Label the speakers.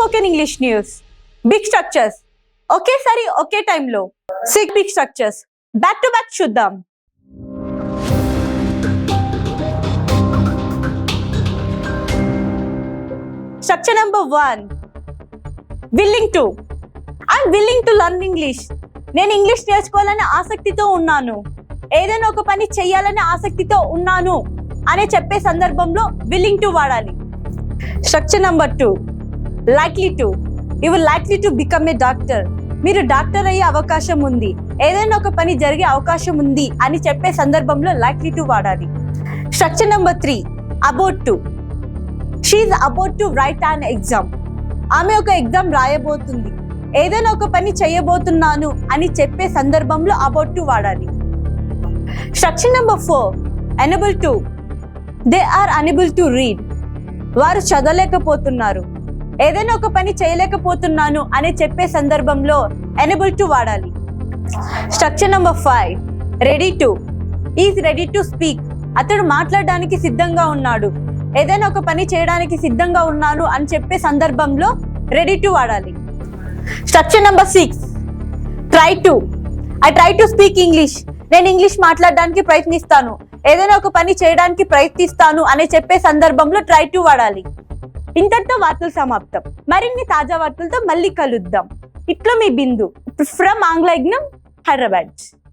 Speaker 1: Spoken English news. Big structures ఒకేసారి ఒకే టైంలో 6 big structures back to back చూద్దాం. Structure number 1, willing to. I'm willing to learn English. నేను English నేర్చుకోవాలని ఆసక్తితో ఉన్నాను, ఏదైనా ఒక పని చేయాలని ఆసక్తితో ఉన్నాను అనే చెప్పే సందర్భంలో willing to వాడాలి. Structure number 2, likely to. You will likely to become a doctor. మీరు డాక్టర్ అయ్యే అవకాశం ఉంది, ఏదైనా ఒక పని జరిగే అవకాశం ఉంది అని చెప్పే సందర్భంలో likely to వాడాలి. Structure number 3, about to. She is about to write an exam. ఆమె ఒక ఎగ్జామ్ రాయబోతుంది, ఏదైనా ఒక పని చేయబోతున్నాను అని చెప్పే సందర్భంలో about to వాడాలి. Structure number 4, unable to. They are unable to read. వారు చదవలేకపోతున్నారు, ఏదైనా ఒక పని చేయలేకపోతున్నాను అని చెప్పే సందర్భంలో unable to వాడాలి. Structure number 5, ready to. Is ready to speak. అతడు మాట్లాడడానికి సిద్ధంగా ఉన్నాడు, ఏదైనా ఒక పని చేయడానికి సిద్ధంగా ఉన్నాను అని చెప్పే సందర్భంలో రెడీ టు వాడాలి. Structure number 6, try to. I try to speak English. నేను ఇంగ్లీష్ మాట్లాడడానికి ప్రయత్నిస్తాను, ఏదైనా ఒక పని చేయడానికి ప్రయత్నిస్తాను అని చెప్పే సందర్భంలో ట్రై టు వాడాలి. ఇంతటితో వార్తలు సమాప్తం. మరిన్ని తాజా వార్తలతో మళ్ళీ కలుద్దాం. ఇట్లా మీ బిందు ఫ్రమ్ ఆంగ్ల యజ్ఞం, హైదరాబాద్.